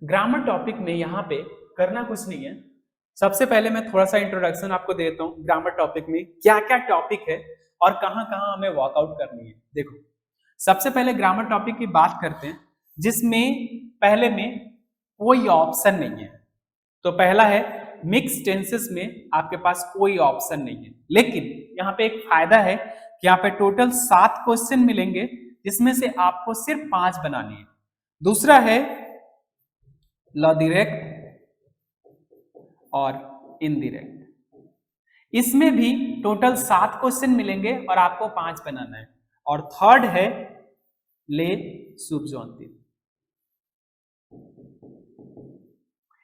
Grammar topic में यहाँ पे करना कुछ नहीं है। सबसे पहले मैं थोड़ा सा इंट्रोडक्शन आपको दे देता हूँ ग्रामर टॉपिक में क्या क्या टॉपिक है और कहाँ कहाँ हमें वर्कआउट करनी है। देखो, सबसे पहले ग्रामर टॉपिक की बात करते हैं जिसमें पहले में कोई ऑप्शन नहीं है। तो पहला है मिक्स टेंसेस में आपके पास कोई ऑप्शन नहीं है, लेकिन यहाँ पे एक फायदा है कि यहाँ पे टोटल 7 क्वेश्चन मिलेंगे जिसमें से आपको सिर्फ 5 बनानी है। दूसरा है लॉ डायरेक्ट और इनडायरेक्ट, इसमें भी टोटल 7 क्वेश्चन मिलेंगे और आपको 5 बनाना है। और थर्ड है ले सुब्जॉन्टिव,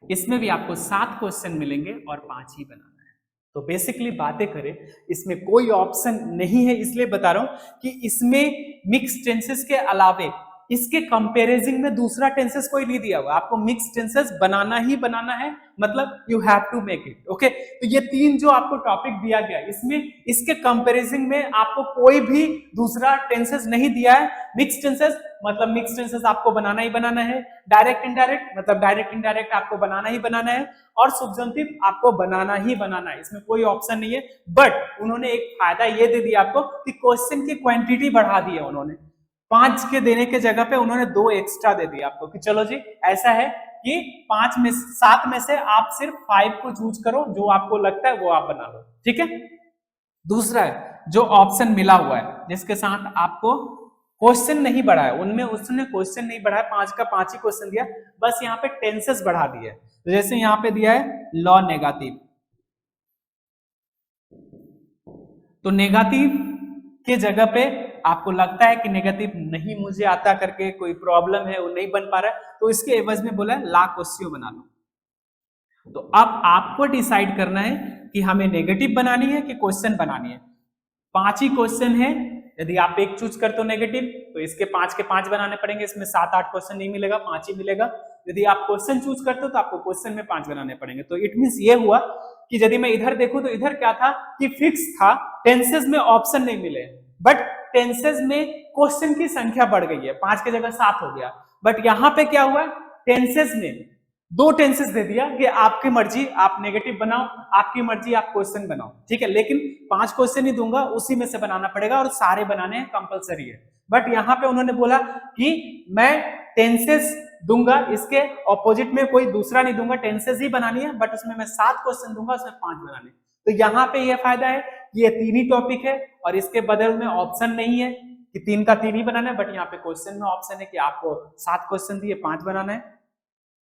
इसमें भी आपको 7 क्वेश्चन मिलेंगे और 5 ही बनाना है। तो बेसिकली बातें करें, इसमें कोई ऑप्शन नहीं है, इसलिए बता रहा हूं कि इसमें मिक्स टेंसेस के अलावे इसके कंपैरिजन में दूसरा टेंसेस कोई नहीं दिया हुआ। आपको मिक्स टेंसेस बनाना ही बनाना है, मतलब you have to make it. Okay, तो ये 3 जो आपको टॉपिक दिया गया, इसमें इसके कंपैरिजन में आपको कोई भी दूसरा टेंसेस नहीं दिया है। मिक्स टेंसेस मतलब मिक्स टेंसेस आपको बनाना ही बनाना है। डायरेक्ट इनडायरेक्ट मतलब डायरेक्ट इनडायरेक्ट आपको बनाना ही बनाना है। और सब्जेक्टिव आपको बनाना ही बनाना है, इसमें कोई ऑप्शन नहीं है। बट उन्होंने एक फायदा ये दे दिया आपको कि क्वेश्चन की क्वांटिटी बढ़ा दी है। उन्होंने 5 के देने के जगह पे उन्होंने 2 एक्स्ट्रा दे दिया आपको कि चलो जी ऐसा है कि 7 में से आप सिर्फ 5 को चूज करो, जो आपको लगता है वो आप बना लो। ठीक है। दूसरा है जो ऑप्शन मिला हुआ है जिसके साथ आपको क्वेश्चन नहीं बढ़ा है, उनमें उसने क्वेश्चन नहीं बढ़ाया, 5 का 5 ही क्वेश्चन दिया, बस यहाँ पे टेंसेस बढ़ा दिए। तो जैसे यहाँ पे दिया है लॉ नेगेटिव, तो नेगेटिव के जगह पे आपको लगता है कि नेगेटिव नहीं मुझे आता करके कोई प्रॉब्लम है, वो नहीं बन पा रहा है, तो इसके एवज में बोला है ला क्वेश्चन बना लो। तो अब आपको डिसाइड करना है कि हमें नेगेटिव बनानी है कि क्वेश्चन बनानी है। 5 ही क्वेश्चन है, यदि आप एक चूज करते हो नेगेटिव तो इसके 5 के 5 बनाने पड़ेंगे, इसमें 7-8 क्वेश्चन नहीं मिलेगा, 5 ही मिलेगा। यदि आप क्वेश्चन चूज करते हो तो आपको क्वेश्चन में 5 बनाने पड़ेंगे। तो इट मींस ये हुआ कि यदि मैं इधर देखूं तो इधर क्या था कि फिक्स था, टेंसेस में ऑप्शन नहीं मिले, बट टेंसेस में क्वेश्चन की संख्या बढ़ गई है, 5 की जगह 7 हो गया। बट यहां पे क्या हुआ, टेंसेस में 2 टेंसेस दे दिया कि आपकी मर्जी आप नेगेटिव बनाओ, आपकी मर्जी आप क्वेश्चन बनाओ। ठीक है, लेकिन 5 क्वेश्चन ही दूंगा, उसी में से बनाना पड़ेगा और सारे बनाने कंपलसरी है। बट यहाँ पे उन्होंने बोला कि मैं टेंसेस दूंगा, इसके ऑपोजिट में कोई दूसरा नहीं दूंगा, टेंसेस ही बनानी है, बट उसमें मैं 7 क्वेश्चन दूंगा, उसमें 5 बनाने। तो यहाँ पे ये फायदा है कि ये 3 ही टॉपिक है और इसके बदल में ऑप्शन नहीं है कि 3 का 3 ही बनाना है, बट यहाँ पे क्वेश्चन में ऑप्शन है कि आपको 7 क्वेश्चन दिए 5 बनाना है।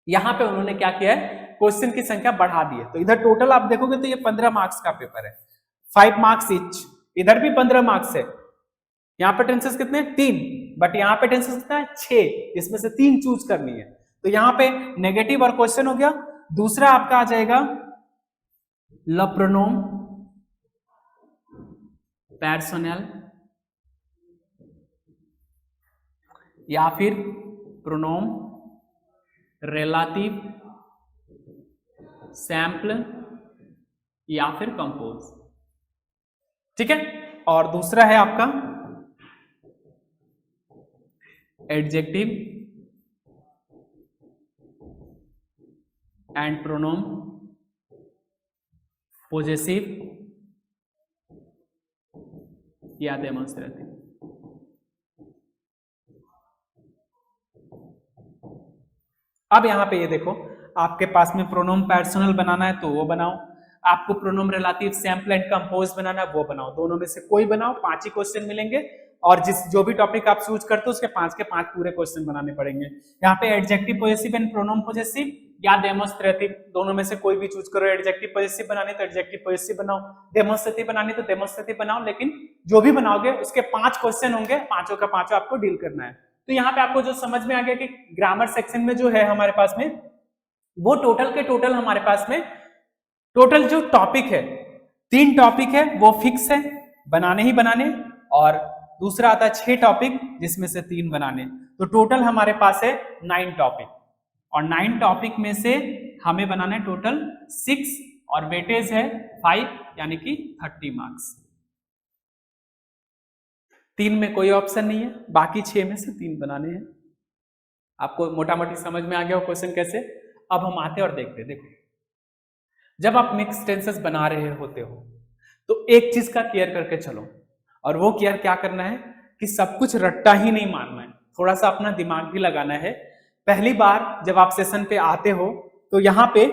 यहाँ पे उन्होंने क्या किया है, क्वेश्चन की संख्या बढ़ा दी है। तो इधर टोटल आप देखोगे तो ये 15 मार्क्स का पेपर है, 5 मार्क्स ईच। इधर भी 15 मार्क्स है। यहाँ पे टेंसेस कितने, 3, बट यहाँ पे टेंसेस कितना है, 6, इसमें से 3 चूज करनी है। तो यहाँ पे नेगेटिव और क्वेश्चन हो गया। दूसरा आपका आ जाएगा ल प्रोनोम पर्सनल या फिर प्रोनोम रिलेटिव, सैंपल या फिर कंपोज। ठीक है। और दूसरा है आपका एडजेक्टिव एंड प्रोनोम पोजेसिव या डेमोन्स्ट्रेटिव। अब यहां पे ये देखो, आपके पास में प्रोनोम पर्सनल बनाना है तो वो बनाओ, आपको प्रोनोम रिलेटिव, सैंपल एंड कंपोज बनाना है वो बनाओ, दोनों में से कोई बनाओ, 5 ही क्वेश्चन मिलेंगे और जो भी टॉपिक आप चूज करते हो उसके 5 के 5 पूरे क्वेश्चन बनाने पड़ेंगे। यहाँ पे एडजेक्टिव पॉजेसिव एंड प्रोनोम पॉजेसिव या डेमोन्स्ट्रेटिव, दोनों में से कोई भी चूज करो। एडजेक्टिव पॉजेसिव बनाने तो एडजेक्टिव पॉजेसिव बनाओ, डेमोन्स्ट्रेटिव बनाने तो डेमोन्स्ट्रेटिव बनाओ, लेकिन जो भी बनाओगे उसके 5 क्वेश्चन होंगे, 5 का 5 आपको डील करना है। तो यहाँ पे आपको जो समझ में आ गया कि ग्रामर सेक्शन में जो है हमारे पास में वो टोटल के टोटल हमारे पास में टोटल जो टॉपिक है 3 टॉपिक है वो फिक्स है, बनाने ही बनाने, और दूसरा आता है 6 टॉपिक जिसमें से 3 बनाने। तो टोटल हमारे पास है 9 टॉपिक और 9 टॉपिक में से हमें बनाना है टोटल 6 और वेटेज है 5, यानी कि 30 मार्क्स। 3 में कोई ऑप्शन नहीं है, बाकी 6 में से 3 बनाने हैं। आपको मोटा मोटी समझ में आ गया हो क्वेश्चन कैसे। अब हम आते और देखते। देखो, जब आप मिक्स टेंसेस बना रहे होते हो तो एक चीज का केयर करके चलो, और वो केयर क्या करना है कि सब कुछ रट्टा ही नहीं मारना है, थोड़ा सा अपना दिमाग भी लगाना है। पहली बार जब आप सेशन पे आते हो तो यहां पे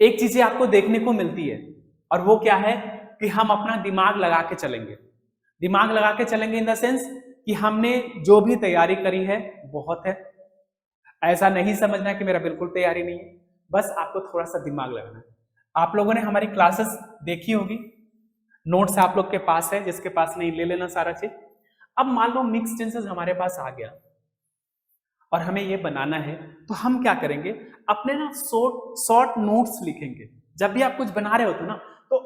एक चीजें आपको देखने को मिलती है, और वो क्या है कि हम अपना दिमाग लगा के चलेंगे। दिमाग लगा के चलेंगे इन द सेंस कि हमने जो भी तैयारी करी है बहुत है, ऐसा नहीं समझना कि मेरा बिल्कुल तैयारी नहीं है, बस आपको थोड़ा सा दिमाग लगाना है। आप लोगों ने हमारी क्लासेस देखी होगी, नोट्स आप लोग के पास है, जिसके पास नहीं ले लेना सारा चीज। अब मान लो मिक्स टेंसेस हमारे पास आ गया और हमें ये बनाना है, तो हम क्या करेंगे, अपने ना शॉर्ट नोट्स लिखेंगे। जब भी आप कुछ बना रहे होते ना, तो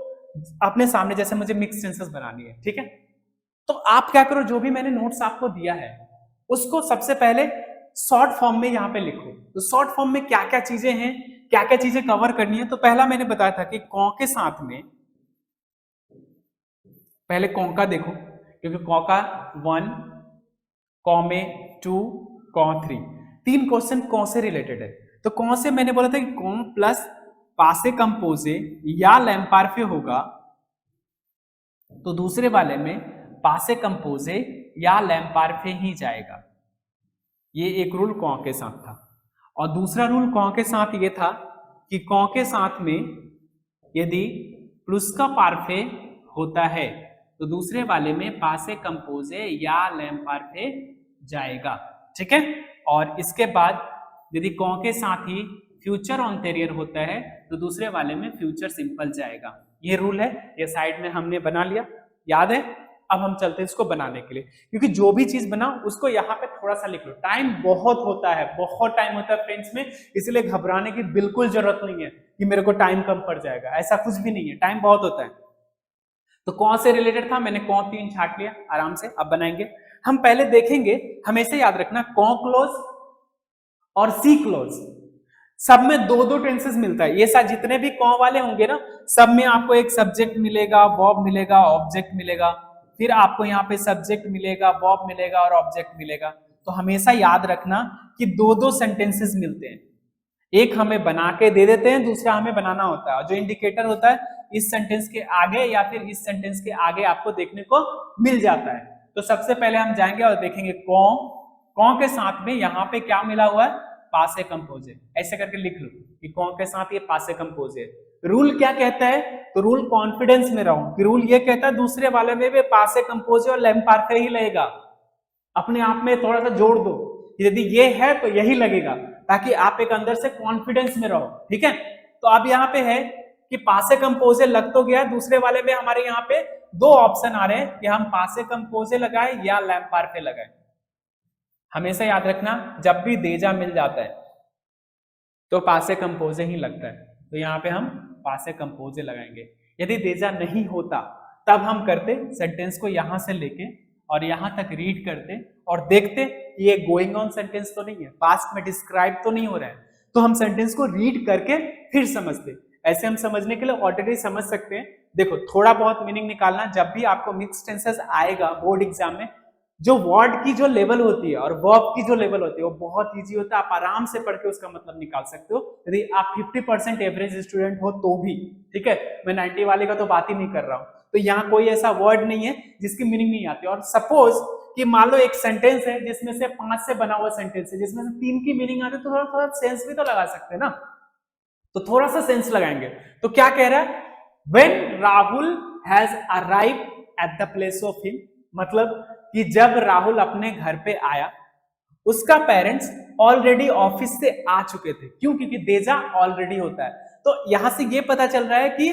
अपने सामने, जैसे मुझे मिक्स टेंसेस बनानी है, ठीक है, तो आप क्या करो, जो भी मैंने नोट्स आपको दिया है उसको सबसे पहले शॉर्ट फॉर्म में यहाँ पे लिखो। तो शॉर्ट फॉर्म में क्या क्या चीजें हैं, क्या क्या चीजें कवर करनी है। तो पहला मैंने बताया था कि कौ के साथ में पहले कौ का देखो, क्योंकि कौ का 1, कौ में 2, कौ 3, 3 क्वेश्चन कौ से रिलेटेड है। तो कौ से मैंने बोला था कि कौ प्लस पासे कंपोजे या लैम्पार्फे होगा, तो दूसरे वाले में पासे कंपोजे या लैम्पार्फे ही जाएगा। ये एक रूल कौ के साथ था। और दूसरा रूल कौ के साथ ये था कि कौ के साथ में यदि प्लुस्का पार्फे होता है तो दूसरे वाले में पासे कंपोजे या लैम्पार्फे जाएगा, ठीक है। और इसके बाद यदि कौ के साथ ही फ्यूचर ऑन्टेरियर होता है तो दूसरे वाले में फ्यूचर सिंपल जाएगा। ये रूल है, ये साइड में हमने बना लिया, याद है। अब हम चलते हैं इसको बनाने के लिए, क्योंकि जो भी चीज बनाओ उसको यहाँ पे थोड़ा सा लिख लो। टाइम बहुत होता है, बहुत टाइम होता है फ्रेंड्स में, इसलिए घबराने की बिल्कुल जरूरत नहीं है कि मेरे को टाइम कम पड़ जाएगा, ऐसा कुछ भी नहीं है, टाइम बहुत होता है। तो कौन से रिलेटेड था, मैंने कौन 3 छाट लिया आराम से। अब बनाएंगे हम, पहले देखेंगे, हमेशा याद रखना कौ क्लोज और सी क्लोज, सब में 2-2 टेंसेस मिलता है। ये सारे जितने भी कौ वाले होंगे ना, सब में आपको एक सब्जेक्ट मिलेगा, वर्ब मिलेगा, ऑब्जेक्ट मिलेगा, फिर आपको यहाँ पे सब्जेक्ट मिलेगा, वर्ब मिलेगा और ऑब्जेक्ट मिलेगा। तो हमेशा याद रखना कि 2-2 सेंटेंसेस मिलते हैं, एक हमें बना के दे देते हैं, दूसरा हमें बनाना होता है। और जो इंडिकेटर होता है इस सेंटेंस के आगे या फिर इस सेंटेंस के आगे आपको देखने को मिल जाता है। तो सबसे पहले हम जाएंगे और देखेंगे कौ के साथ में यहाँ पे क्या मिला हुआ है, पासे कंपोजे। ऐसे करके लिख लो कि कौ के साथ ये पासे कंपोजे। रूल क्या कहता है, तो रूल कॉन्फिडेंस में रहो कि रूल ये कहता है दूसरे वाले में भी पासे कंपोजे और लैम्पार्फे ही लगेगा। अपने आप में थोड़ा सा जोड़ दो, यदि ये है तो यही लगेगा, ताकि आप एक अंदर से कॉन्फिडेंस में रहो, ठीक है। तो अब यहाँ पे है कि पासे कंपोजे लग तो गया, दूसरे वाले में हमारे यहाँ पे 2 ऑप्शन आ रहे हैं कि हम पासे कंपोजे लगाए या लैम्पार्फे लगाए। हमेशा याद रखना, जब भी देजा मिल जाता है तो पासे कंपोजे ही लगता है, तो यहाँ पे हम पासे कंपोजे लगाएंगे। यदि देजा नहीं होता तब हम करते सेंटेंस को यहाँ से लेके और यहाँ तक रीड करते और देखते ये गोइंग ऑन सेंटेंस तो नहीं है, पास्ट में डिस्क्राइब तो नहीं हो रहा है, तो हम सेंटेंस को रीड करके फिर समझते। ऐसे हम समझने के लिए ऑलरेडी समझ सकते हैं। देखो, थोड़ा बहुत मीनिंग निकालना, जब भी आपको मिक्स टेंसेस आएगा बोर्ड एग्जाम में, जो वर्ड की जो लेवल होती है और वर्ब की जो लेवल होती है वो बहुत इजी होता है, आप आराम से पढ़ के उसका मतलब निकाल सकते हो, यदि आप 50% एवरेज स्टूडेंट हो तो भी, ठीक है। मैं 90 वाले का तो बात ही नहीं कर रहा हूं। तो यहाँ कोई ऐसा वर्ड नहीं है जिसकी मीनिंग नहीं आती। और सपोज कि मान लो एक सेंटेंस है जिसमें से 5 से बना हुआ सेंटेंस है, जिसमें से 3 की मीनिंग आती है, तो थोड़ा थोड़ा सेंस भी तो लगा सकते हैं ना, तो थोड़ा सा सेंस लगाएंगे। तो क्या कह रहा है, when Rahul has arrived at the place of him, मतलब कि जब राहुल अपने घर पे आया, उसका पेरेंट्स ऑलरेडी ऑफिस से आ चुके थे। क्यों? क्योंकि देजा ऑलरेडी होता है। तो यहां से ये पता चल रहा है कि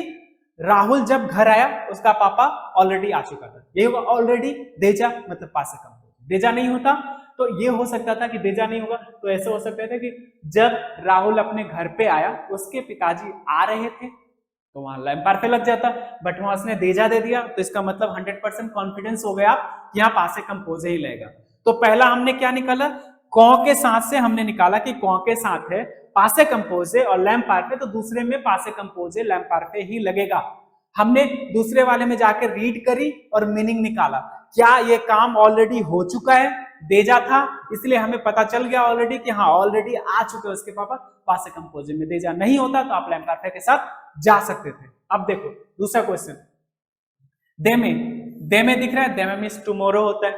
राहुल जब घर आया उसका पापा ऑलरेडी आ चुका था, ये होगा ऑलरेडी देजा, मतलब पासे कंपोज। देजा नहीं होता तो ये हो सकता था कि देजा नहीं होगा, तो ऐसे हो सकता था कि जब राहुल अपने घर पे आया उसके पिताजी आ रहे थे, तो वहां लैम्पार्फे लग जाता, बट वहां उसने देजा दे दिया, तो इसका मतलब 100% कॉन्फिडेंस हो गया आप यहाँ पासे कंपोजे ही लगेगा। तो पहला हमने क्या निकाला, कौ के साथ से हमने निकाला कि कौ के साथ है पासे कंपोजे और लैम्पार्फे, तो दूसरे में पासे कंपोजे लैम्पार्फे ही लगेगा। हमने दूसरे वाले में जाकर रीड करी और मीनिंग निकाला, क्या ये काम ऑलरेडी हो चुका है देजा था, इसलिए हमें पता चल गया ऑलरेडी कि हाँ ऑलरेडी आ चुके हैं उसके पापा पासे कंपोजिट में। देजा नहीं होता तो आप लैम्पार्फे के साथ जा सकते थे। अब देखो दूसरा क्वेश्चन, देमे दिख रहा है, देमे मीन्स टुमारो होता है,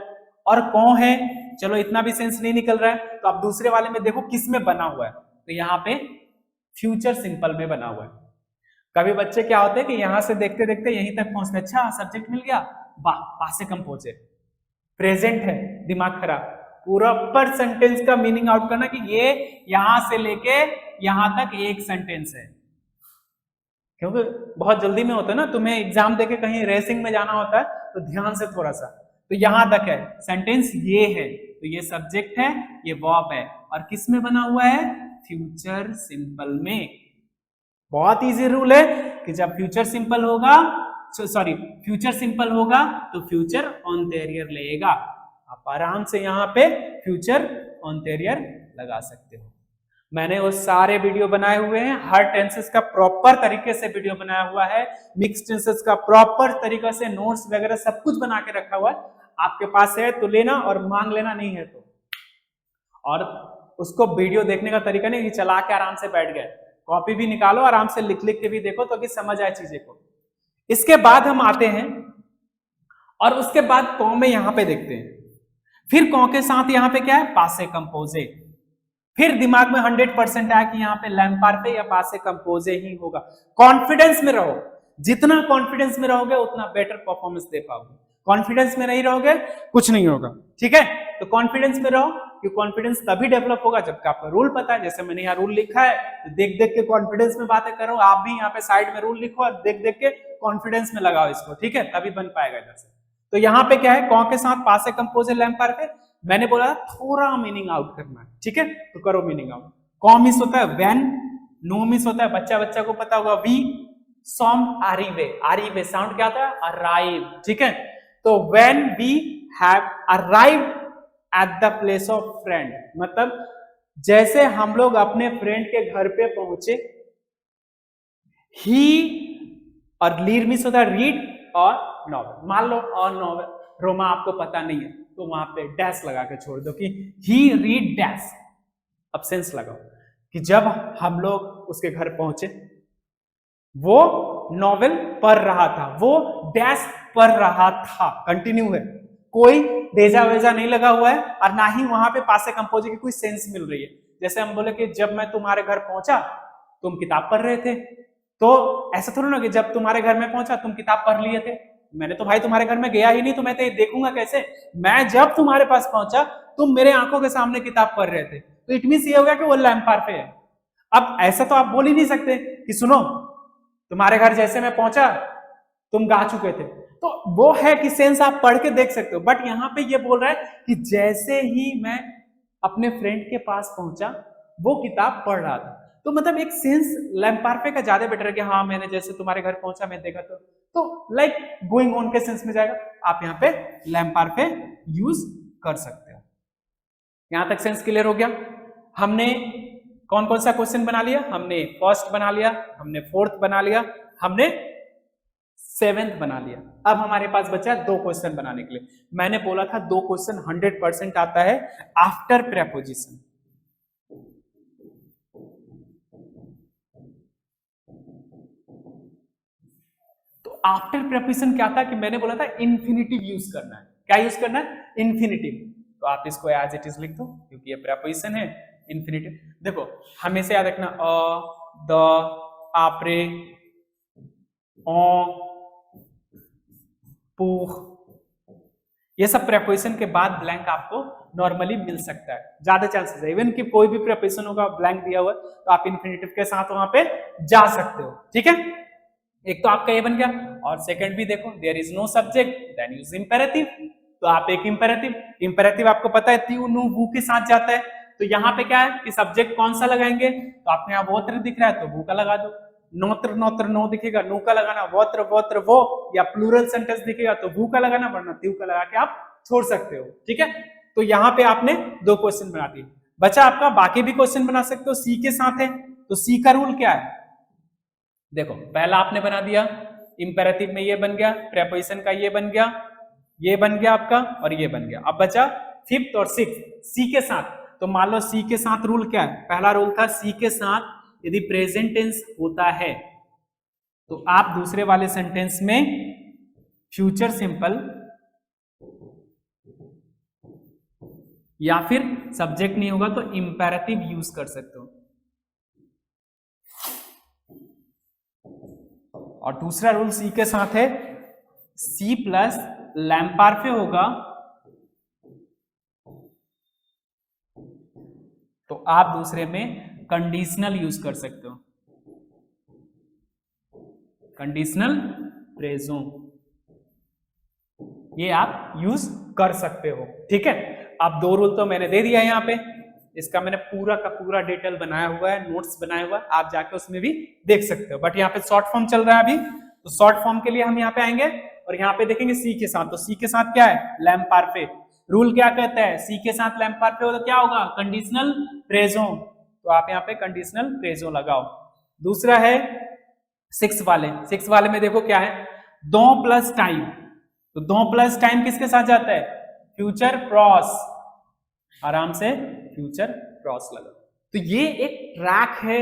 और कौन है, चलो इतना भी सेंस नहीं निकल रहा है, तो आप दूसरे वाले में देखो किस में बना हुआ है, तो यहाँ पे फ्यूचर सिंपल में बना हुआ है। कभी बच्चे क्या होते हैं कि यहां से देखते देखते यहीं तक पहुंचते, अच्छा सब्जेक्ट मिल गया, वाह पासे कंपोजिट, प्रेजेंट है, दिमाग खराब, पूरा पर सेंटेंस का मीनिंग आउट करना कि ये यहां से लेके यहां तक एक सेंटेंस है, क्योंकि बहुत जल्दी में होता है ना, तुम्हें एग्जाम देके कहीं रेसिंग में जाना होता है तो ध्यान से थोड़ा सा, तो यहां तक है सेंटेंस, ये है, तो ये सब्जेक्ट है, ये वर्ब है, और किस में बना हुआ है, फ्यूचर सिंपल में। बहुत इजी रूल है कि जब फ्यूचर सिंपल होगा, सॉरी फ्यूचर सिंपल होगा तो फ्यूचर ऑनटेरियर लेगा। आप आराम से यहाँ पे फ्यूचर ऑनटेरियर लगा सकते हो। मैंने वो सारे वीडियो बनाए हुए हैं, हर टेंसेस का प्रॉपर तरीके से वीडियो बनाया हुआ है, मिक्स टेंसेस का प्रॉपर तरीके से नोट्स वगैरह सब कुछ बना के रखा हुआ है, आपके पास है तो लेना और मांग लेना, नहीं है तो। और उसको वीडियो देखने का तरीका नहीं कि चला के आराम से बैठ गए, कॉपी भी निकालो, आराम से लिख लिख के भी देखो तो कि समझ आए चीजें को। इसके बाद हम आते हैं और उसके बाद कॉ में यहां पे देखते हैं, फिर कॉ के साथ यहां पे क्या है, पासे कंपोजिट। फिर दिमाग में 100% आया कि यहाँ पे लैम्पार्फे या पासे कंपोजे ही होगा। कॉन्फिडेंस में रहो, जितना कॉन्फिडेंस में रहोगे उतना बेटर परफॉर्मेंस दे पाओगे, कॉन्फिडेंस में नहीं रहोगे कुछ नहीं होगा, ठीक है। तो कॉन्फिडेंस में रहो, कि कॉन्फिडेंस तभी डेवलप होगा जबकि आपको रूल पता है। जैसे मैंने यहाँ रूल लिखा है, तो देख देख के कॉन्फिडेंस में बातें करो, आप भी यहाँ पे साइड में रूल लिखो और देख देख के कॉन्फिडेंस में लगाओ इसको, ठीक है, तभी बन पाएगा इधर से। तो यहाँ पे क्या है, कॉ के साथ पासे कंपोजे लैम्पार्फे, मैंने बोला थोड़ा मीनिंग आउट करना है, ठीक है, तो करो मीनिंग आउट। कॉ मिस होता है व्हेन, नो मिस होता है, बच्चा को पता होगा, वी, सॉम, आरिवे साउंड क्या आता है, अराइव, ठीक है। तो when we have arrived at the place of friend, मतलब जैसे हम लोग अपने फ्रेंड के घर पे पहुंचे, ही और लीड मिस होता है रीड और नॉवेल। मान लो और नॉवेल रोमा आपको पता नहीं है तो वहां पे डैश लगा के छोड़ दो कि ही रीड डैश, अब सेंस लगाओ कि जब हम लोग उसके घर पहुंचे वो नॉवेल पढ़ रहा था, वो डैश पढ़ रहा था, कंटिन्यू है, कोई देजा वेजा नहीं लगा हुआ है और ना ही वहां पे पासे कंपोजे की कोई सेंस मिल रही है। जैसे हम बोले कि जब मैं तुम्हारे घर पहुंचा तुम किताब पढ़ रहे थे, तो ऐसा थोड़ा ना कि जब तुम्हारे घर में पहुंचा तुम किताब पढ़ लिए थे, मैंने तो भाई तुम्हारे घर में गया ही नहीं, तो मैं तो देखूंगा कैसे, मैं जब तुम्हारे पास पहुंचा तुम मेरे आंखों के सामने किताब पढ़ रहे थे, तो इट मींस ये हो गया कि वो लैम्पार्फे है। अब ऐसा तो आप बोल ही नहीं सकते कि सुनो तुम्हारे घर जैसे मैं पहुंचा तुम गा चुके थे, तो वो है कि सेंस आप पढ़ के देख सकते हो, बट यहाँ पे ये बोल रहा है कि जैसे ही मैं अपने फ्रेंड के पास पहुंचा वो किताब पढ़ रहा था, तो मतलब एक सेंस लैम्पार्फे का ज्यादा बेटर है कि हाँ मैंने जैसे तुम्हारे घर पहुंचा मैं देखा, तो लाइक गोइंग ऑन के सेंस में जाएगा, आप यहाँ पे लैम्पार्फे यूज कर सकते हो। यहां तक सेंस क्लियर हो गया। हमने कौन कौन सा क्वेश्चन बना लिया, हमने फर्स्ट बना लिया, हमने फोर्थ बना लिया, हमने सेवेंथ बना लिया। अब हमारे पास बचा 2 क्वेश्चन बनाने के लिए। मैंने बोला था 2 क्वेश्चन 100% आता है आफ्टर प्रेपोजिशन। तो आफ्टर प्रेपोजिशन क्या था कि मैंने बोला था इन्फिनिटिव यूज करना है। क्या यूज करना है, इन्फिनिटिव। तो आप इसको एज इट इज लिख दो क्योंकि ये प्रेपोजिशन है इन्फिनिटिव। देखो हमेशा याद रखना द, आपरे, पूह, ये सब प्रेपोजिशन के बाद ब्लैंक आपको नॉर्मली मिल सकता है, ज्यादा चांसेस है। इवन कि कोई भी प्रेपोजिशन होगा ब्लैंक दिया हुआ तो आप इन्फिनिटिव के साथ वहां पे जा सकते हो, ठीक है। एक तो आपका ये बन गया, और सेकंड भी देखो there is no subject then use imperative, तो आप एक इंपेरेटिव आपको पता है त्यू नु वू के साथ जाता है, तो यहाँ पे क्या है कि सब्जेक्ट कौन सा लगाएंगे, तो आपको यहाँ वोत्र दिख रहा है तो वू का लगा दो, नोत्र नोत्र नो दिखेगा नो का लगाना, वोत्र वोत्र वो, या प्लूरल सेंटेंस दिखेगा तो वू का लगाना, वरना त्यू का लगा के आप छोड़ सकते हो, ठीक है। तो यहाँ पे आपने 2 क्वेश्चन बना दिए, बचा आपका बाकी भी क्वेश्चन बना सकते हो, सी के साथ है। तो सी का रूल क्या है, देखो पहला आपने बना दिया इंपेरेटिव में ये बन गया, प्रेपोजिशन का ये बन गया, ये बन गया आपका और ये बन गया। अब बचा फिफ्थ और सिक्स सी के साथ, तो मान लो सी के साथ रूल क्या है, पहला रूल था सी के साथ यदि प्रेजेंट टेंस होता है तो आप दूसरे वाले सेंटेंस में फ्यूचर सिंपल या फिर सब्जेक्ट नहीं होगा तो इंपेरेटिव यूज कर सकते हो। और दूसरा रूल सी के साथ है सी प्लस लैम्पार्फे होगा तो आप दूसरे में कंडीशनल यूज कर सकते हो, कंडीशनल फ्रेजों ये आप यूज कर सकते हो। ठीक है, अब दो रूल तो मैंने दे दिया है, यहाँ पे इसका मैंने पूरा का पूरा डिटेल बनाया हुआ है, नोट्स बनाया हुआ है, आप जाके उसमें भी देख सकते हो। बट यहाँ पे शॉर्ट फॉर्म चल रहा है अभी, तो शॉर्ट फॉर्म के लिए हम यहाँ पे आएंगे और यहाँ पे देखेंगे सी के साथ, तो सी के साथ क्या है, लैम्पार्फे। रूल क्या कहता है, सी के साथ लैम्पार्फे हो तो क्या होगा, कंडीशनल फ्रेजों, तो आप यहाँ पे कंडीशनल फ्रेजों लगाओ। दूसरा है सिक्स वाले में देखो क्या है, दो प्लस टाइम, तो दो प्लस टाइम किसके साथ जाता है, फ्यूचर प्रॉस, आराम से फ्यूचर प्रॉस लगा। तो ये एक ट्रैक है,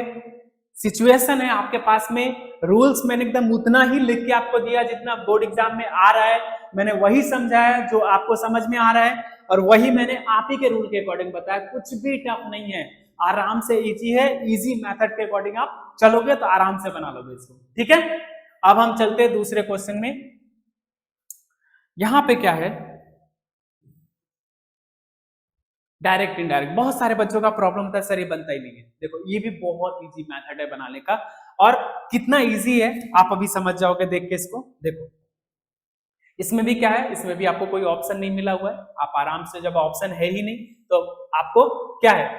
सिचुएशन है आपके पास में। रूल्स मैंने एकदम उतना ही लिख के आपको दिया जितना बोर्ड एग्जाम में आ रहा है, मैंने वही समझाया जो आपको समझ में आ रहा है, और वही मैंने आप ही के रूल के अकॉर्डिंग बताया, कुछ भी टफ नहीं है, आराम से इजी है, इजी मेथड के अकॉर्डिंग आप चलोगे तो आराम से बना लोगे इसको। ठीक है, अब हम चलते हैं दूसरे क्वेश्चन में। यहां पे क्या है, डायरेक्ट इनडायरेक्ट, बहुत सारे बच्चों का प्रॉब्लम होता है सर ये बनता ही नहीं है। देखो ये भी बहुत इजी मेथड है बनाने का, और कितना इजी है आप अभी समझ जाओगे देख के इसको। देखो इसमें भी क्या है, इसमें भी आपको कोई ऑप्शन नहीं मिला हुआ है, आप आराम से, जब ऑप्शन है ही नहीं तो आपको क्या है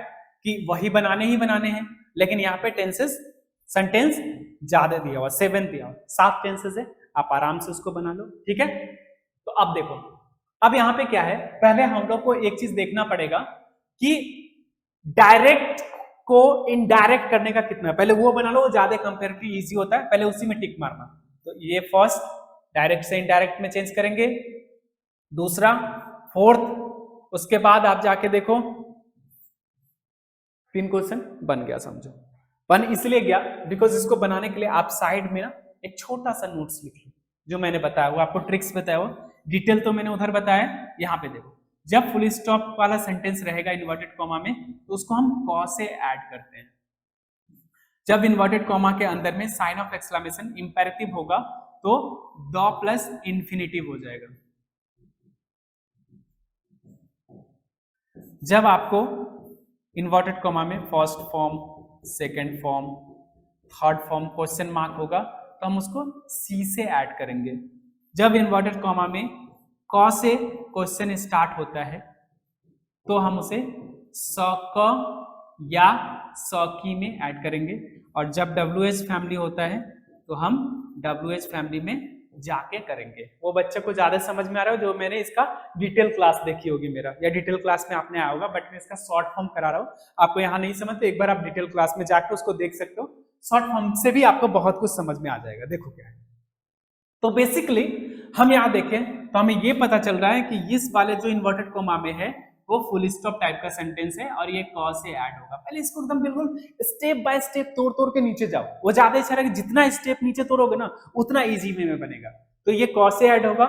कि वही बनाने ही बनाने हैं, लेकिन यहाँ पे टेंसेस सेंटेंस ज्यादा दिया हुआ, 7 दिया हुआ, 7 टेंसेस है, आप आराम से उसको बना लो। ठीक है, तो अब देखो, अब यहाँ पे क्या है, पहले हम लोग को एक चीज देखना पड़ेगा कि डायरेक्ट को इनडायरेक्ट करने का कितना है, पहले वो बना लो, वो ज्यादा कंपेरेटिवली इजी होता है, पहले उसी में टिक मारना। तो ये फर्स्ट डायरेक्ट से इनडायरेक्ट में चेंज करेंगे, दूसरा फोर्थ, उसके बाद आप जाके देखो 3 क्वेश्चन बन गया, समझो बन इसलिए गया बिकॉज इसको बनाने के लिए आप साइड में ना एक छोटा सा नोट्स लिख लो, जो मैंने बताया वो आपको ट्रिक्स बताया वो डिटेल तो मैंने उधर बताया। यहाँ पे देखो, जब फुल स्टॉप वाला सेंटेंस रहेगा इन्वर्टेड कॉमा में तो उसको हम क से ऐड करते हैं। जब इन्वर्टेड कॉमा के अंदर में साइन ऑफ एक्सक्लेमेशन इंपेरेटिव होगा तो द प्लस इंफिनिटिव हो जाएगा। जब आपको इन्वर्टेड कॉमा में first form, second form, third form question mark होगा तो हम उसको सी से ऐड करेंगे। जब इन्वर्टेड कॉमा में क से क्वेश्चन स्टार्ट होता है तो हम उसे स क या स की में ऐड करेंगे, और जब WH फैमिली होता है तो हम WH फैमिली में जाके करेंगे। वो बच्चे को ज्यादा समझ में आ रहा है जो मैंने इसका डिटेल क्लास देखी होगी मेरा, या डिटेल क्लास में आपने आया होगा, बट मैं इसका शॉर्ट फॉर्म करा रहा हूँ। आपको यहाँ नहीं समझ तो एक बार आप डिटेल क्लास में जाके उसको देख सकते हो, शॉर्ट फॉर्म से भी आपको बहुत कुछ समझ में आ जाएगा। देखो क्या है, तो बेसिकली हम यहाँ देखें तो हमें ये पता चल रहा है कि इस वाले जो इन्वर्टेड कॉमा में है वो फुल स्टॉप टाइप का सेंटेंस है और ये क से ऐड होगा। पहले इसको एकदम बिल्कुल स्टेप बाय स्टेप तोड़ तोड़ के नीचे जाओ, वो ज्यादा अच्छा रहेगा, जितना स्टेप नीचे तोड़ोगे ना उतना इजी वे में बनेगा। तो ये क से ऐड होगा,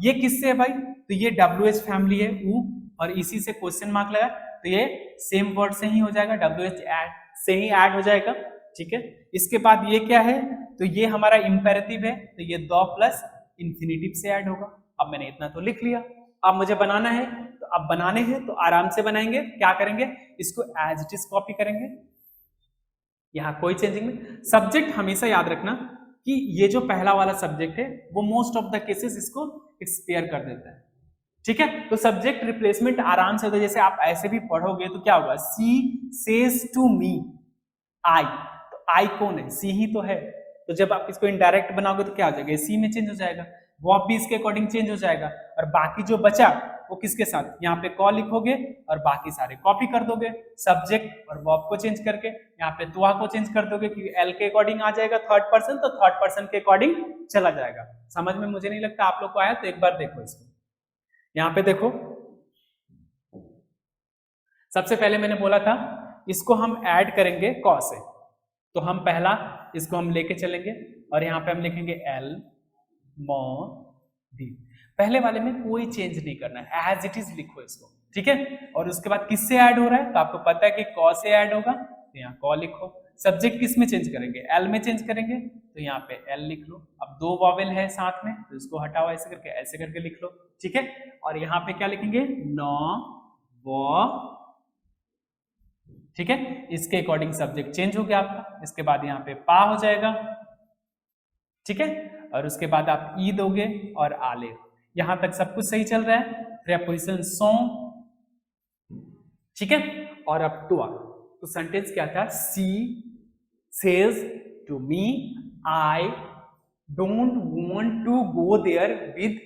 ये किससे है भाई, तो ये WH फैमिली है ऊ, और इसी से क्वेश्चन मार्क लगा तो ये सेम वर्ड से ही हो जाएगा, WH ऐड से ही ऐड हो जाएगा। ठीक है, इसके बाद ये क्या है, तो ये हमारा इंपेरेटिव है तो ये द प्लस इंफिनिटिव से ऐड होगा। अब मैंने इतना तो लिख लिया, अब मुझे बनाना है, तो अब बनाने हैं तो आराम से बनाएंगे। क्या करेंगे, इसको एज इट इज कॉपी करेंगे, यहाँ कोई चेंजिंग नहीं। सब्जेक्ट हमेशा याद रखना कि ये जो पहला वाला सब्जेक्ट है वो मोस्ट ऑफ द केसेस इसको एक्सपेयर कर देता है। ठीक है, तो सब्जेक्ट रिप्लेसमेंट आराम से होता है, जैसे आप ऐसे भी पढ़ोगे तो क्या होगा, सी सेज टू मी आई, तो आई कौन है, सी ही तो है, तो जब आप इसको इनडायरेक्ट बनाओगे तो क्या हो जाएगा, सी में चेंज हो जाएगा, वर्ब भी इसके अकॉर्डिंग चेंज हो जाएगा, और बाकी जो बचा वो किसके साथ, यहाँ पे कॉ लिखोगे और बाकी सारे कॉपी कर दोगे, सब्जेक्ट और वर्ब को चेंज करके, यहाँ पे तुआ को चेंज कर दोगे क्योंकि एल के अकॉर्डिंग आ जाएगा थर्ड पर्सन, तो थर्ड पर्सन के अकॉर्डिंग चला जाएगा। समझ में मुझे नहीं लगता आप लोग को आया, तो एक बार देखो इसको, यहाँ पे देखो सबसे पहले मैंने बोला था इसको हम ऐड करेंगे क से, तो हम पहला इसको हम लेके चलेंगे और यहाँ पे हम लिखेंगे एल मो डी। पहले वाले में कोई चेंज नहीं करना है, एज इट इज लिखो इसको, ठीक है। और उसके बाद किससे ऐड हो रहा है, तो आपको पता है कि क से ऐड होगा, तो यहाँ क लिखो। सब्जेक्ट किस में चेंज करेंगे, एल में चेंज करेंगे, तो यहाँ पे एल लिख लो। अब दो वॉवेल है साथ में, तो इसको हटाओ ऐसे करके लिख लो, ठीक है। और यहाँ पे क्या लिखेंगे, न व, ठीक है। इसके अकॉर्डिंग सब्जेक्ट चेंज हो गया आपका। इसके बाद यहाँ पे पा हो जाएगा, ठीक है। और उसके बाद आप ई दोगे और आले। यहां तक सब कुछ सही चल रहा है। प्रेपोजिशन सो, ठीक है। और अब टू आ, तो सेंटेंस क्या था, she says to me I don't want to go there with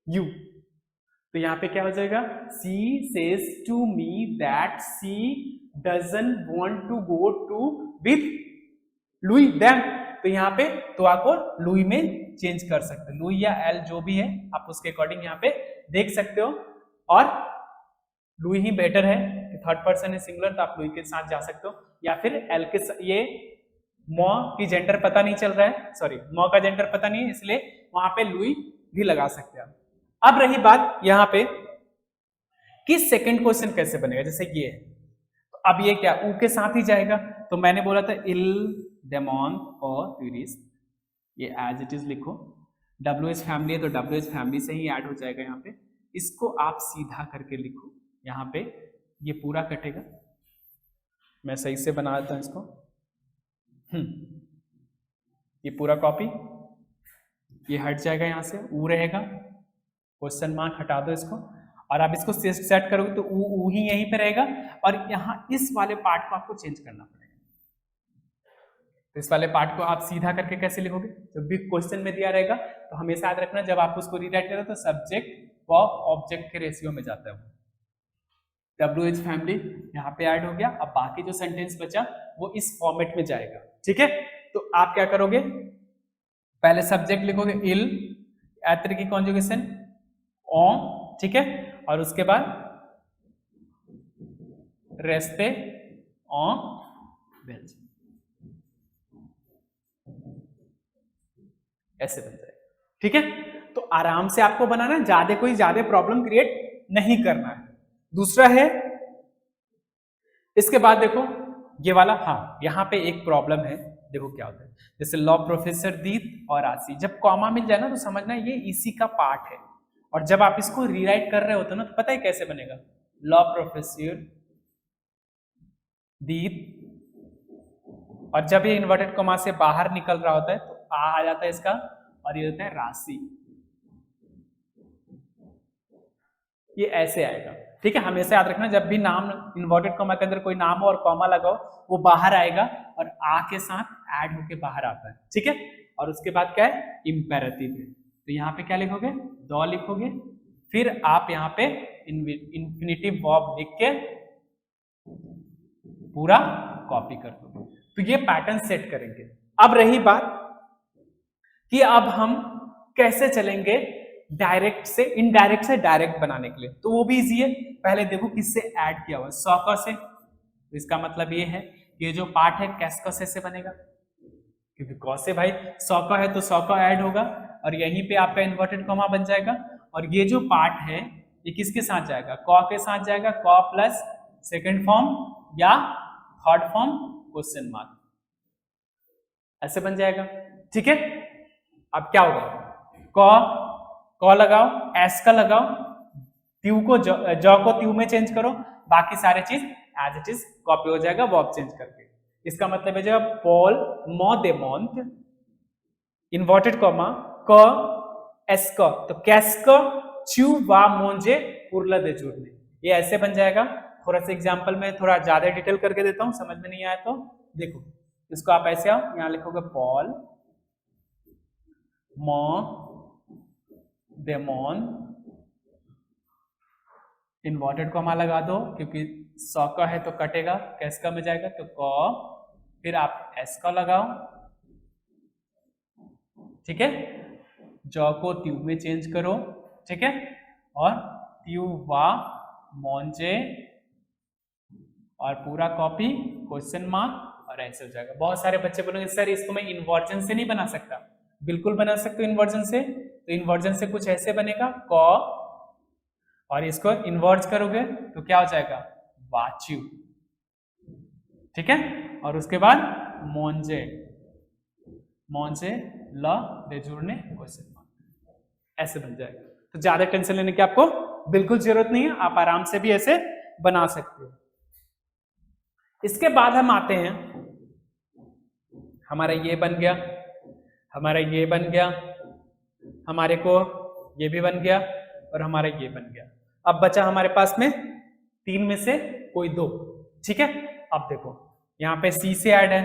you. तो यहां पे क्या हो जाएगा, she says to me that she doesn't want to go to with Louie them. तो यहाँ पे तो आपको लुई में चेंज कर सकते हो, लुई या एल जो भी है आप उसके अकॉर्डिंग यहाँ पे देख सकते हो। और लुई ही बेटर है कि थर्ड पर्सन है सिंगुलर, तो आप लुई के साथ जा सकते हो, या फिर एल के साथ। ये मॉ की जेंडर पता नहीं चल रहा है, सॉरी मॉ का जेंडर पता नहीं है, इसलिए वहां पे लुई भी लगा सकते हैं। अब रही बात यहाँ पे कि सेकंड क्वेश्चन कैसे बनेगा, जैसे ये है, तो अब ये क्या ऊ के साथ ही जाएगा। तो मैंने बोला था इल डेमोन और टूरिस्ट, ये एज इट इज लिखो। WH फैमिली है तो WH फैमिली से ही ऐड हो जाएगा यहाँ पे। इसको आप सीधा करके लिखो, यहाँ पे ये पूरा कटेगा। मैं सही से बना देता हूँ इसको, ये पूरा कॉपी, ये हट जाएगा यहाँ से, ऊ रहेगा, क्वेश्चन मार्क हटा दो इसको। और आप इसको सेट करोगे तो ऊ ही यहीं पे रहेगा। और यहाँ इस वाले पार्ट को आपको चेंज करना पड़ेगा। तो इस वाले पार्ट को आप सीधा करके कैसे लिखोगे, जब भी क्वेश्चन में दिया रहेगा तो हमेशा याद रखना, जब आप उसको रीराइट करो तो सब्जेक्ट वर्ब ऑब्जेक्ट के रेशियो में जाता है। WH फैमिली यहाँ पे ऐड हो गया। अब बाकी जो सेंटेंस बचा वो इस फॉर्मेट में जाएगा, ठीक है। तो आप क्या करोगे, पहले सब्जेक्ट लिखोगे इल, एत्र की कॉन्जुगेशन ओ, ठीक है। और उसके बाद रेस्ते ऑ बेल्ज, ऐसे बन जाएगा, ठीक है। तो आराम से आपको बनाना है, ज्यादा प्रॉब्लम क्रिएट नहीं करना है। दूसरा है, इसके बाद देखो ये वाला, हाँ यहाँ पे एक प्रॉब्लम है, देखो क्या होता है। जैसे लॉ प्रोफेसर दीप और आसी, जब कॉमा मिल जाए ना तो समझना ये इसी का पार्ट है। और जब आप इसको रीराइट कर रहे होते ना तो पता है कैसे बनेगा, लॉ प्रोफेसर दीप, और जब ये इन्वर्टेड कॉमा से बाहर निकल रहा होता है तो आ जाता है इसका, और ये होता है राशि, ये ऐसे आएगा, ठीक है। हमेशा याद रखना, जब भी नाम इन्वर्टेड कॉमा के अंदर कोई नाम हो और कॉमा लगाओ वो बाहर आएगा और आ के साथ ऐड होके बाहर आता है, ठीक है। और उसके बाद क्या है, इंपेरेटिव है, तो यहाँ पे क्या लिखोगे, दो लिखोगे, फिर आप यहाँ पे इंफिनिटिव वर्ब लिख के पूरा कॉपी कर दो। तो ये पैटर्न सेट करेंगे। अब रही बात कि अब हम कैसे चलेंगे डायरेक्ट से इनडायरेक्ट से डायरेक्ट बनाने के लिए, तो वो भी इजी है। पहले देखो किससे ऐड किया हुआ, सौका से। तो इसका मतलब ये है ये जो पार्ट है कैसकसे से बनेगा, क्योंकि कौ से भाई सौका है तो सौका ऐड होगा और यहीं पे आपका इन्वर्टेड कॉमा बन जाएगा। और ये जो पार्ट है ये किसके साथ जाएगा, कौ के साथ जाएगा, कौ प्लस सेकेंड फॉर्म या थर्ड फॉर्म क्वेश्चन मार्क, ऐसे बन जाएगा, ठीक है। अब क्या होगा, कौ लगाओ, एस का लगाओ, त्यू को जौ को त्यू में चेंज करो, बाकी सारे चीज एज इट इज कॉपी हो जाएगा वर्ब चेंज करके। इसका मतलब है जब पॉल मो दे मंथ, इन्वर्टेड कॉमा क एस क, तो कैस क च्यू वा मोंजे पुरला दे चूरने, ये ऐसे बन जाएगा। थोड़ा सा एग्जांपल में थोड़ा ज्यादा डिटेल करके देता हूं, समझ में नहीं आया तो देखो, इसको आप ऐसे आओ, यहां लिखोगे पॉल मो डेमोन, इन्वर्टेड कॉमा लगा दो क्योंकि सौ का है तो कटेगा, कैस का में जाएगा तो क, फिर आप एस का लगाओ, ठीक है। जौ को त्यू में चेंज करो, ठीक है। और त्यू वा मोंजे और पूरा कॉपी क्वेश्चन मार्क और ऐसे हो जाएगा। बहुत सारे बच्चे बोलेंगे सर इसको मैं इन्वर्जन से नहीं बना सकता। बिल्कुल बना सकते हो इन्वर्जन से। तो इन्वर्जन से कुछ ऐसे बनेगा क, और इसको इन्वर्ज करोगे तो क्या हो जाएगा वाच्यू, ठीक है। और उसके बाद मोंजे, मोंजे ल दे जुड़ने क्वेश्चन मार्क, ऐसे बन जाएगा। तो ज्यादा टेंशन लेने की आपको बिल्कुल जरूरत नहीं है, आप आराम से भी ऐसे बना सकते हो। इसके बाद हम आते हैं, हमारा ये बन गया, हमारा ये बन गया, हमारे को ये भी बन गया और हमारा ये बन गया। अब बचा हमारे पास में 3 में से कोई 2, ठीक है। अब देखो यहाँ पे C से ऐड है,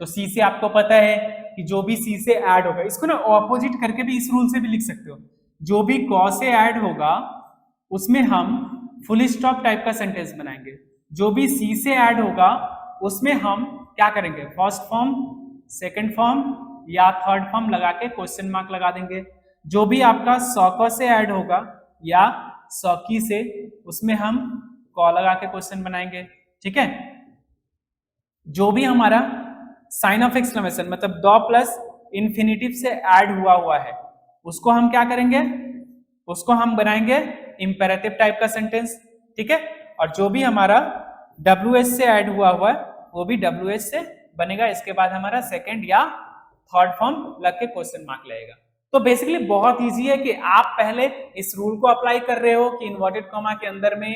तो C से आपको पता है कि जो भी C से ऐड होगा, इसको ना ऑपोजिट करके भी इस रूल से भी लिख सकते हो, जो भी क से ऐड होगा उसमें हम फुल स्टॉप टाइप का सेंटेंस बनाएंगे। जो भी C से ऐड होगा उसमें हम क्या करेंगे, फर्स्ट फॉर्म, सेकंड फॉर्म या थर्ड फॉर्म लगा के क्वेश्चन मार्क लगा देंगे। जो भी आपका सौक से ऐड होगा या सौकी से, उसमें हम क लगा के क्वेश्चन बनाएंगे, ठीक है। जो भी हमारा साइन ऑफ एक्सक्लेमेशन मतलब द प्लस इंफिनिटिव से ऐड हुआ है, उसको हम क्या करेंगे, उसको हम बनाएंगे इंपेरेटिव टाइप का सेंटेंस, ठीक है। और जो भी हमारा WH से ऐड हुआ है वो भी WH से बनेगा। इसके बाद हमारा सेकंड या थर्ड फॉर्म लग के क्वेश्चन मार्क लगेगा। तो बेसिकली बहुत इजी है कि आप पहले इस रूल को अप्लाई कर रहे हो कि इन्वर्टेड कॉमा के अंदर में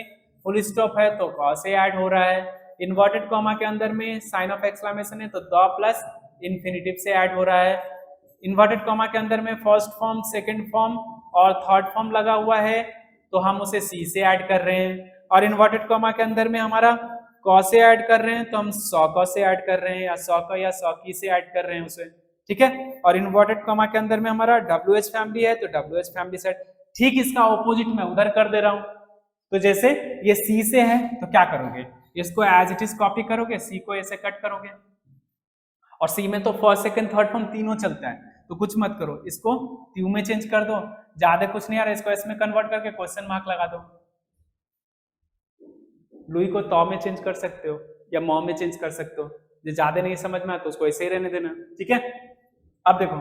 फुल स्टॉप है तो क से ऐड हो रहा है, इन्वर्टेड कॉमा के अंदर में साइन ऑफ एक्सक्लेमेशन है तो द प्लस इंफिनिटिव से ऐड हो रहा है, इन्वर्टेड कॉमा के अंदर में फर्स्ट फॉर्म, सेकंड फॉर्म और थर्ड फॉर्म लगा हुआ है तो हम उसे C से ऐड कर रहे हैं, और इन्वर्टेड कॉमा के अंदर में हमारा क से ऐड कर रहे हैं तो हम सौ क से ऐड कर रहे हैं या सौ क या सौ की से ऐड कर रहे हैं उसे, ठीक है। और इन्वर्टेड कॉमा के अंदर में हमारा WH फैमिली है तो WH फैमिली से, ठीक इसका ऑपोजिट मैं उधर कर दे रहा हूं। तो जैसे ये C से है तो क्या करोगे, इसको एज इट इज कॉपी करोगे, C को ऐसे कट करोगे, और C में तो फर्स्ट सेकंड थर्ड फॉर्म तीनों चलता है, तो कुछ मत करो, इसको Q में चेंज कर दो, ज्यादा कुछ नहीं आ रहा, इसको S में कन्वर्ट करके क्वेश्चन मार्क लगा दो। लुई को तौ में चेंज कर सकते हो या मौ में चेंज कर सकते हो, जो ज्यादा नहीं समझ में आता तो उसको ऐसे ही रहने देना, ठीक है। अब देखो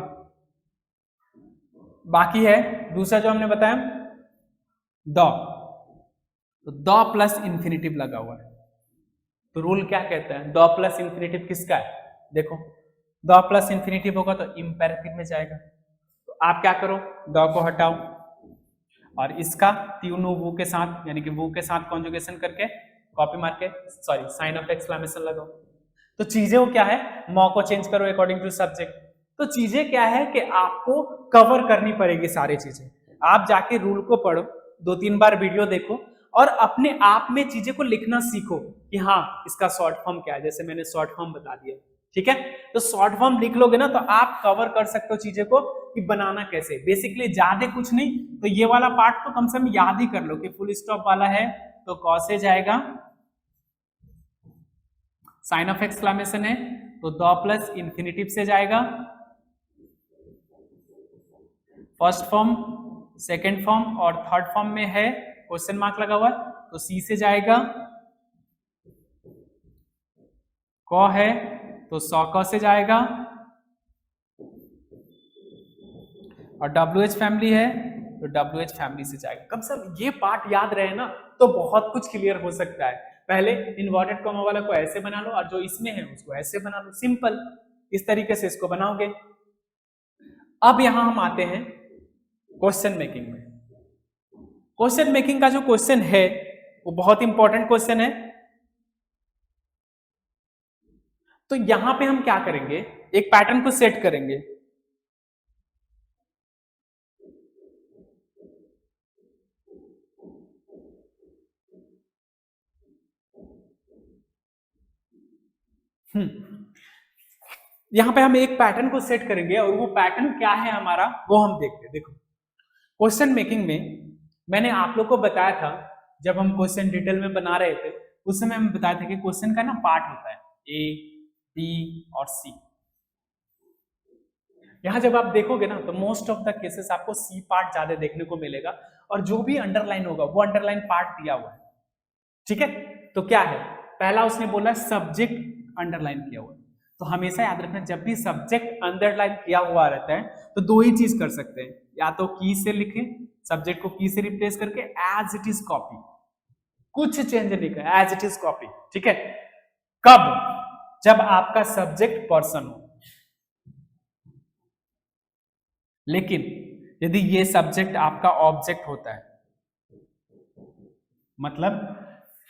बाकी है दूसरा जो हमने बताया द, तो द प्लस इंफिनिटिव लगा हुआ है, तो रूल क्या कहता है, द प्लस इंफिनिटिव किसका है, देखो द प्लस इंफिनिटिव होगा तो इंपेरेटिव में जाएगा, तो आप क्या करो द को हटाओ और इसका त्यूनु वू के साथ यानी कि वू के साथ कॉन्जुगेशन करके कॉपी मार के सॉरी साइन ऑफ एक्सक्लेमेशन लगाओ। तो चीजें वो क्या है, मॉ को चेंज करो अकॉर्डिंग टू सब्जेक्ट। तो चीजें क्या है कि आपको कवर करनी पड़ेगी सारी चीजें, आप जाके रूल को पढ़ो, 2-3 बार वीडियो देखो और अपने आप में चीजें को लिखना सीखो कि हाँ इसका शॉर्ट फॉर्म क्या है, जैसे मैंने शॉर्ट फॉर्म बता दिया, ठीक है। तो शॉर्ट फॉर्म लिख लोगे ना तो आप कवर कर सकते हो चीजें को कि बनाना कैसे। बेसिकली ज्यादा कुछ नहीं, तो ये वाला पार्ट तो कम से कम याद ही कर लो कि फुल स्टॉप वाला है तो क से जाएगा, साइन ऑफ एक्सक्लेमेशन है तो द प्लस इंफिनिटिव से जाएगा, फर्स्ट फॉर्म, सेकंड फॉर्म और थर्ड फॉर्म में है क्वेश्चन मार्क लगा हुआ तो C से जाएगा, क है तो सौ क से जाएगा, और WH फैमिली है तो WH फैमिली से जाएगा। कम से कम ये पार्ट याद रहे ना तो बहुत कुछ क्लियर हो सकता है। पहले इन्वर्टेड कॉमा वाला को ऐसे बना लो और जो इसमें है उसको ऐसे बना लो, सिंपल इस तरीके से इसको बनाओगे। अब यहां हम आते हैं क्वेश्चन मेकिंग में। क्वेश्चन मेकिंग का जो क्वेश्चन है वो बहुत इंपॉर्टेंट क्वेश्चन है। तो यहां पे हम क्या करेंगे, एक पैटर्न को सेट करेंगे। यहां पे हम एक पैटर्न को सेट करेंगे और वो पैटर्न क्या है हमारा वो हम देखते हैं। देखो क्वेश्चन मेकिंग में मैंने आप लोग को बताया था, जब हम क्वेश्चन डिटेल में बना रहे थे उस समय हम बताया था कि क्वेश्चन का ना पार्ट होता है A, B और C। यहां जब आप देखोगे ना तो मोस्ट ऑफ द केसेस आपको C पार्ट ज्यादा देखने को मिलेगा और जो भी अंडरलाइन होगा वो अंडरलाइन पार्ट दिया हुआ है, ठीक है। तो क्या है, पहला उसने बोला सब्जेक्ट अंडरलाइन किया हुआ, तो हमेशा याद रखना जब भी सब्जेक्ट अंडरलाइन किया हुआ रहता है तो दो ही चीज कर सकते हैं, या तो की से लिखें, सब्जेक्ट को की से रिप्लेस करके एज इट इज कॉपी, कुछ चेंज नहीं कर, एज इट इज कॉपी, ठीक है। कब? जब आपका सब्जेक्ट पर्सन हो। लेकिन यदि ये सब्जेक्ट आपका ऑब्जेक्ट होता है, मतलब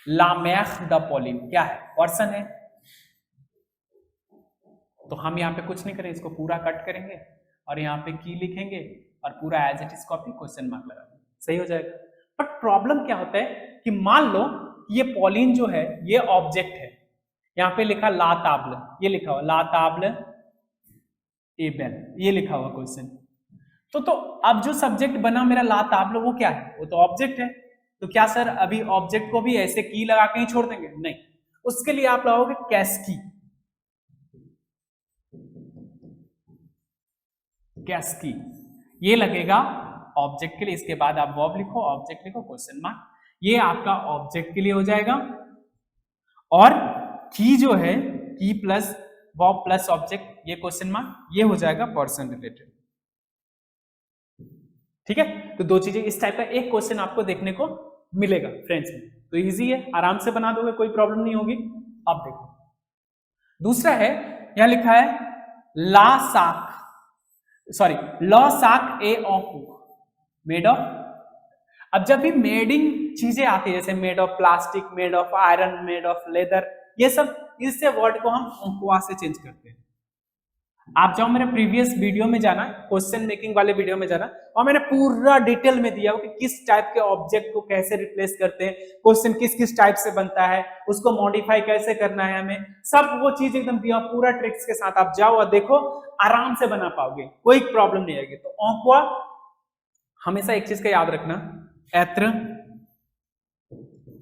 लामेख द पॉलिन क्या है? पर्सन है, तो हम यहां पे कुछ नहीं करें, इसको पूरा कट करेंगे और यहां पे की लिखेंगे और पूरा as it is copy question mark लगा देंगे, सही हो जाएगा। बट प्रॉब्लम क्या होता है कि मान लो ये पॉलिन जो है ये ऑब्जेक्ट है, यहां पे लिखा ला ताब्ल, ये लिखा हुआ ला ताब्ल एबेल, ये लिखा हुआ क्वेश्चन, तो अब जो सब्जेक्ट बना मेरा ला ताब्ल वो क्या है? वो तो ऑब्जेक्ट है। तो क्या सर अभी ऑब्जेक्ट को भी ऐसे की लगा के ही छोड़ देंगे? नहीं, उसके लिए आप लगाओगे कैस्की, कैस्की ये लगेगा ऑब्जेक्ट के लिए, इसके बाद आप वर्ब लिखो, ऑब्जेक्ट लिखो, क्वेश्चन मार्क, ये आपका ऑब्जेक्ट के लिए हो जाएगा। और की जो है की प्लस वर्ब प्लस ऑब्जेक्ट, ये क्वेश्चन मार्क, ये हो जाएगा पर्सन रिलेटेड, ठीक है। तो दो चीजें इस टाइप का एक क्वेश्चन आपको देखने को मिलेगा फ्रेंड्स में, तो इजी है, आराम से बना दोगे, कोई प्रॉब्लम नहीं होगी। अब देखो दूसरा है, यहां लिखा है ला साक, सॉरी लॉ साक ए ऑफ मेड ऑफ। अब जब भी मेडिंग चीजें आती है, जैसे made of plastic, made of iron, made of leather, ये सब इससे वर्ड को हम ओंकुआ से चेंज करते हैं। आप जाओ मेरे प्रीवियस वीडियो में जाना, क्वेश्चन मेकिंग वाले वीडियो में जाना, और मैंने पूरा डिटेल में दिया हो कि किस टाइप के ऑब्जेक्ट को कैसे रिप्लेस करते हैं, क्वेश्चन किस किस टाइप से बनता है, उसको मॉडिफाई कैसे करना है हमें, सब वो चीज एकदम दिया पूरा ट्रिक्स के साथ। आप जाओ और देखो, आराम से बना पाओगे, कोई प्रॉब्लम नहीं आएगी। तो ओंकुआ हमेशा एक चीज का याद रखना, एत्र,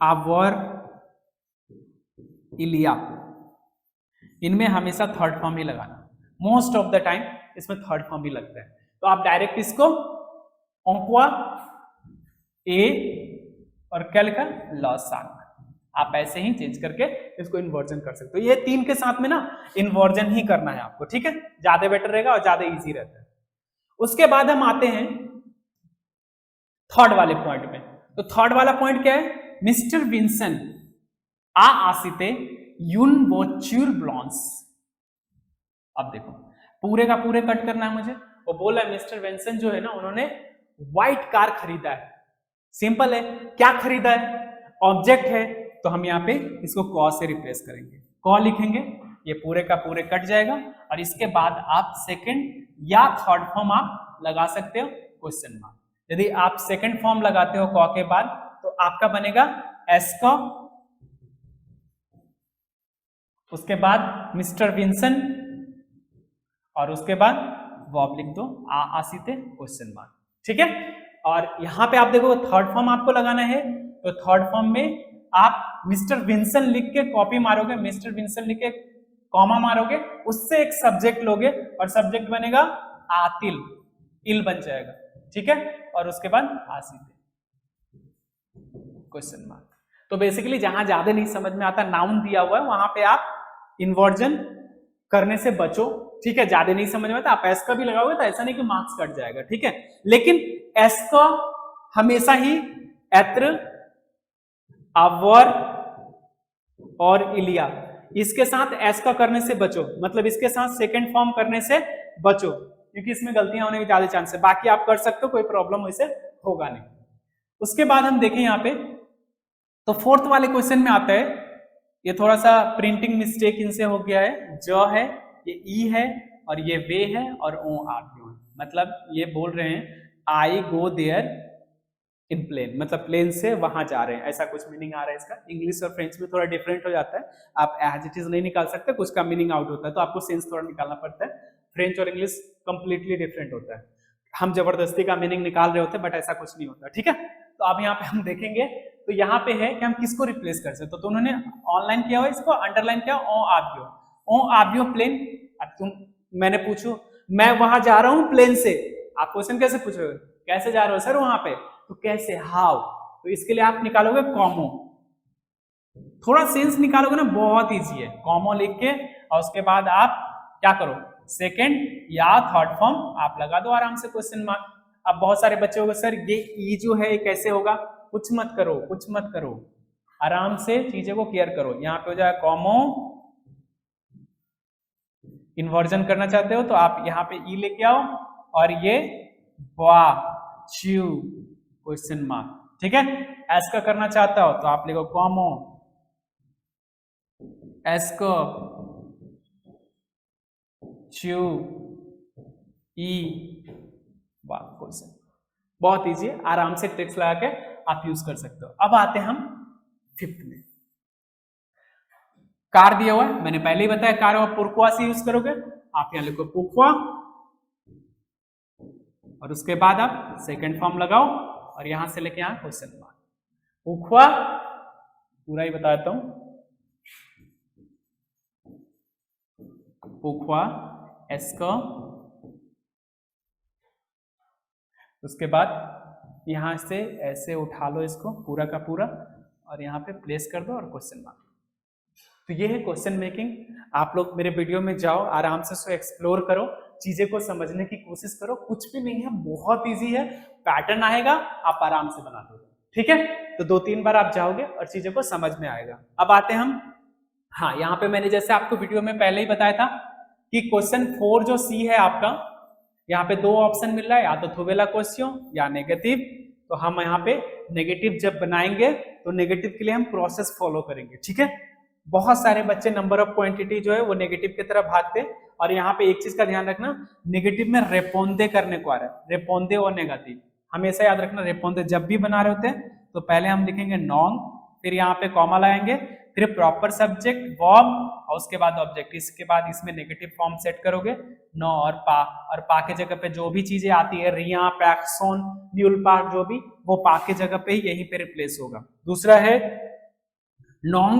आवर, इलिया, इनमें हमेशा थर्ड फॉर्म ही लगाना, मोस्ट ऑफ द टाइम इसमें थर्ड फॉर्म ही लगता है। तो आप डायरेक्ट इसको ओंकुआ ए और क्या लिखा लॉसाक, आप ऐसे ही चेंज करके इसको इन्वर्जन कर सकते हो। ये तीन के साथ में ना इन्वर्जन ही करना है आपको, ठीक है, ज्यादा बेटर रहेगा और ज्यादा इजी रहता है। उसके बाद हम आते हैं थर्ड वाले पॉइंट में। तो थर्ड वाला पॉइंट क्या है? मिस्टर विंसन आ आसिते यून वोच्यूर ब्लॉन्स। अब देखो पूरे का पूरे कट करना है मुझे। वो बोला मिस्टर विंसन जो है ना, उन्होंने व्हाइट कार खरीदा है। सिंपल है, क्या खरीदा है? ऑब्जेक्ट है, तो हम यहाँ पे इसको कॉ से रिप्लेस करेंगे, कॉ लिखेंगे, ये पूरे का पूरे कट जाएगा और इसके बाद आप सेकंड या थर्ड फॉर्म आप लगा सकते हो क्वेश्चन मार्क। यदि आप सेकंड फॉर्म लगाते हो कॉ के बाद तो आपका बनेगा एस्कॉ, उसके बाद मिस्टर विंसन और उसके बाद वर्ब लिख दो आसिते क्वेश्चन मार्क, ठीक है। और यहां पे आप देखो थर्ड फॉर्म आपको लगाना है, तो थर्ड फॉर्म में आप मिस्टर विंसन लिख के कॉपी मारोगे, मिस्टर विंसन लिख के कॉमा मारोगे, उससे एक सब्जेक्ट लोगे और सब्जेक्ट बनेगा आतिल, इल बन जाएगा, ठीक है। और उसके बाद आसिते क्वेश्चन मार्क। तो बेसिकली जहां ज्यादा नहीं समझ में आता, नाउन दिया हुआ है, वहां पे आप इन्वर्जन करने से बचो, ठीक है। ज्यादा नहीं समझ में आता, आप एस का भी लगाओगे तो ऐसा नहीं कि मार्क्स कट जाएगा, ठीक है। लेकिन एस का हमेशा ही एत्र, अवर और इलिया, इसके साथ एस का करने से बचो, मतलब इसके साथ सेकंड फॉर्म करने से बचो, क्योंकि इसमें गलतियां होने के ज्यादा चांस है। बाकी आप कर सकते हो, कोई प्रॉब्लम वैसे होगा नहीं। उसके बाद हम देखें यहाँ पे, तो फोर्थ वाले क्वेश्चन में आता है, ये थोड़ा सा प्रिंटिंग मिस्टेक इनसे हो गया है, जो है ये ई है और ये वे है और ओ आर है, मतलब ये बोल रहे हैं आई गो देयर इन प्लेन, मतलब प्लेन से वहां जा रहे हैं, ऐसा कुछ मीनिंग आ रहा है इसका। इंग्लिश और फ्रेंच में थोड़ा डिफरेंट हो जाता है, आप एज इट इज नहीं निकाल सकते, कुछ का मीनिंग आउट होता है, तो आपको सेंस थोड़ा निकालना पड़ता है। फ्रेंच और इंग्लिश कंप्लीटली डिफरेंट होता है, हम जबरदस्ती का मीनिंग निकाल रहे होते हैं, बट ऐसा कुछ नहीं होता, ठीक है। तो अब यहाँ पे हम देखेंगे, तो यहाँ पे है कि हम किसको रिप्लेस कर सकते, तो उन्होंने ऑनलाइन किया हुआ, इसको अंडरलाइन किया ओ आबियो, ओ आबियो प्लेन। अब मैंने पूछू मैं वहां जा रहा हूं प्लेन से, आप क्वेश्चन कैसे पूछोगे, कैसे जा रहे हो सर वहां पे, तो कैसे, हाउ, तो इसके लिए आप निकालोगे कॉमो, थोड़ा सेंस निकालोगे ना, बहुत इजी है। कॉमो लिख के और उसके बाद आप क्या करो, सेकंड या थर्ड फॉर्म आप लगा दो आराम से क्वेश्चन मार्क। अब बहुत सारे बच्चे होंगे सर ये ई जो है ये कैसे होगा, कुछ मत करो, कुछ मत करो, आराम से चीजें को क्लियर करो। यहाँ पे हो जाए कॉमो, इन्वर्जन करना चाहते हो तो आप यहाँ पे ई लेके आओ और ये वा च्यू क्वेश्चन मार्क, ठीक है। एस का करना चाहता हो तो आप लिखो कॉमो एस को च्यू ई वा क्वेश्चन, बहुत इजी है, आराम से ट्रिक्स लगा के आप यूज कर सकते हो। अब आते हैं हम फिफ्थ में। कार दिया हुआ है, मैंने पहले ही बताया कार और पुरखुआ से यूज करोगे, आप यहां लिखो पुरखुआ और उसके बाद आप सेकंड फॉर्म लगाओ और यहां से लेके यहां क्वेश्चन मार्क। पुरखुआ पूरा ही बताता हूं, पुरखुआ एस्को, उसके बाद यहां से ऐसे उठा लो इसको पूरा का पूरा और यहां पे प्लेस कर दो और क्वेश्चन मार्क। तो ये है क्वेश्चन मेकिंग। आप लोग मेरे वीडियो में जाओ, आराम से उसको एक्सप्लोर करो, चीजें को समझने की कोशिश करो, कुछ भी नहीं है, बहुत इजी है, पैटर्न आएगा आप आराम से बना दोगे, ठीक है। तो 2-3 बार आप जाओगे और चीजों को समझ में आएगा। अब आते हैं हम, हाँ यहाँ पे मैंने जैसे आपको वीडियो में पहले ही बताया था कि क्वेश्चन 4 जो सी है आपका, यहाँ पे 2 ऑप्शन मिल रहा है, या तो थोवेला क्वेश्चन या नेगेटिव। तो हम यहाँ पे नेगेटिव जब बनाएंगे तो नेगेटिव के लिए हम प्रोसेस फॉलो करेंगे, ठीक है। बहुत सारे बच्चे नंबर ऑफ क्वांटिटी जो है वो नेगेटिव की तरफ भागते, और यहाँ पे एक चीज का ध्यान रखना, नेगेटिव में रेपोंदे करने को आ रहा है, रेपोंदे और नेगेटिव हमेशा याद रखना। रेपोंदे जब भी बना रहे होते हैं तो पहले हम लिखेंगे नॉन, फिर यहाँ पे कॉमा लगाएंगे, फिर प्रॉपर सब्जेक्ट वर्ब और उसके बाद ऑब्जेक्ट। इसके बाद इसमें नेगेटिव फॉर्म सेट करोगे नो और पा के जगह पे जो भी चीजें आती है रिया पैक्सोन न्यूल पार्क जो भी, वो पा के जगह पे ही यहीं पे रिप्लेस होगा। दूसरा है नोंग,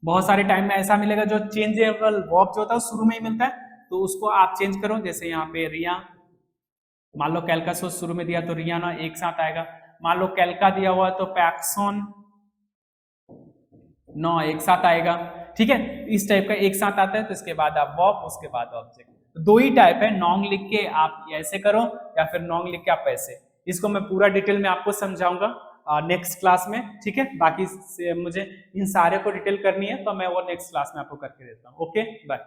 बहुत सारे टाइम में ऐसा मिलेगा जो चेंजेबल वर्ब जो होता है शुरू में ही मिलता है, तो उसको आप चेंज करो। जैसे यहाँ पे रिया, मान लो कैल का सोच शुरू में दिया तो रियाना एक साथ आएगा, मान लो कैल का दिया हुआ तो पैक्सोन नो एक साथ आएगा, ठीक है। इस टाइप का एक साथ आता है, तो इसके बाद आप वर्ब, उसके बाद ऑब्जेक्ट। तो 2 ही टाइप है, नॉन्ग लिख के आप ऐसे करो या फिर नॉन्ग लिख के आप ऐसे। इसको मैं पूरा डिटेल में आपको समझाऊंगा नेक्स्ट क्लास में, ठीक है। बाकी मुझे इन सारे को डिटेल करनी है तो मैं वो नेक्स्ट क्लास में आपको करके देता हूँ। Okay bye.